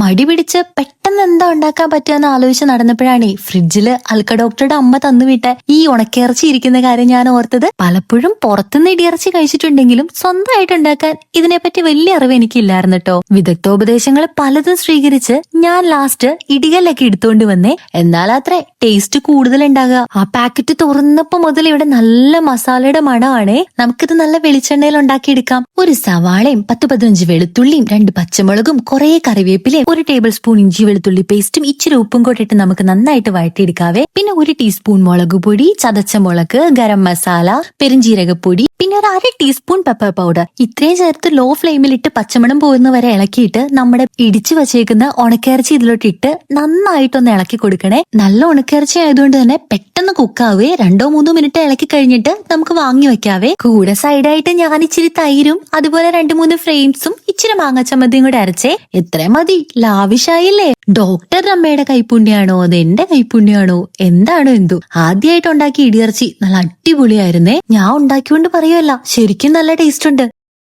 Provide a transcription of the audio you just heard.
മടി പിടിച്ച് പെട്ടെന്ന് എന്താ ഉണ്ടാക്കാൻ പറ്റുമെന്ന് ആലോചിച്ച് നടന്നപ്പോഴാണേ ഫ്രിഡ്ജില് അൽക്ക ഡോക്ടറുടെ അമ്മ തന്നുവിട്ട ഈ ഉണക്കിറച്ചി ഇരിക്കുന്ന കാര്യം ഞാൻ ഓർത്തത്. പലപ്പോഴും പുറത്തുനിന്ന് ഇടിയിറച്ചി കഴിച്ചിട്ടുണ്ടെങ്കിലും സ്വന്തമായിട്ട് ഉണ്ടാക്കാൻ ഇതിനെപ്പറ്റി വലിയ അറിവ് എനിക്കില്ലായിരുന്നു കേട്ടോ. വിദഗ്ധോപദേശങ്ങൾ പലതും സ്വീകരിച്ച് ഞാൻ ലാസ്റ്റ് ഇടികല്ലൊക്കെ എടുത്തോണ്ട് വന്നേ. എന്നാൽ അത്രേ ടേസ്റ്റ് കൂടുതൽ ഉണ്ടാകുക. ആ പാക്കറ്റ് തുറന്നപ്പോ മുതൽ ഇവിടെ നല്ല മസാലയുടെ മണമാണേ. നമുക്കിത് നല്ല വെളിച്ചെണ്ണയിൽ ഉണ്ടാക്കിയെടുക്കാം. ഒരു സവാളയും 10-15 വെളുത്തുള്ളിയും 2 പച്ചമുളകും കുറെ കറിവേപ്പിലയും 1 ടേബിൾ സ്പൂൺ ഇഞ്ചി വെളുത്തുള്ളി പേസ്റ്റും ഇച്ചിരി ഉപ്പും കൂട്ടിട്ട് നമുക്ക് നന്നായിട്ട് വഴറ്റിയെടുക്കാവേ. പിന്നെ 1 ടീസ്പൂൺ മുളക് പൊടി, ചതച്ച മുളക്, ഗരം മസാല, പെരിഞ്ജീരകപ്പൊടി, പിന്നെ ഒരു 1/2 ടീസ്പൂൺ പെപ്പർ പൗഡർ. ഇത്രയും ചേർത്ത് ലോ ഫ്ലെയിമിലിട്ട് പച്ചമണം പോകുന്ന വരെ ഇളക്കിയിട്ട് നമ്മുടെ ഇടിച്ചു വച്ചേക്കുന്ന ഉണക്കിറച്ചി ഇതിലോട്ട് ഇട്ട് നന്നായിട്ടൊന്ന് ഇളക്കി കൊടുക്കണേ. നല്ല ഉണക്കിറച്ചി ആയതുകൊണ്ട് തന്നെ പെട്ടെന്ന് കുക്കാവേ. 2-3 മിനിറ്റ് ഇളക്കി കഴിഞ്ഞിട്ട് നമുക്ക് വാങ്ങി വെക്കാവേ. കൂടെ സൈഡായിട്ട് ഞാൻ ഇച്ചിരി തൈരും അതുപോലെ 2-3 ഫ്രെയിംസും ഇച്ചിരി മാങ്ങാച്ചമ്മന്തിയും കൂടെ അരച്ചേ. എത്ര മതി, ലാവിഷായില്ലേ? ഡോക്ടറുടെ അമ്മയുടെ കൈപ്പുണ്യാണോ അത് എന്റെ കൈപ്പുണ്യാണോ എന്താണോ എന്തോ. ആദ്യമായിട്ട് ഉണ്ടാക്കിയ ഇടിയിറച്ചി നല്ല അടിപൊളിയായിരുന്നേ. ഞാൻ ഉണ്ടാക്കിക്കൊണ്ട് പറയുമല്ല, ശരിക്കും നല്ല ടേസ്റ്റ് ഉണ്ട്.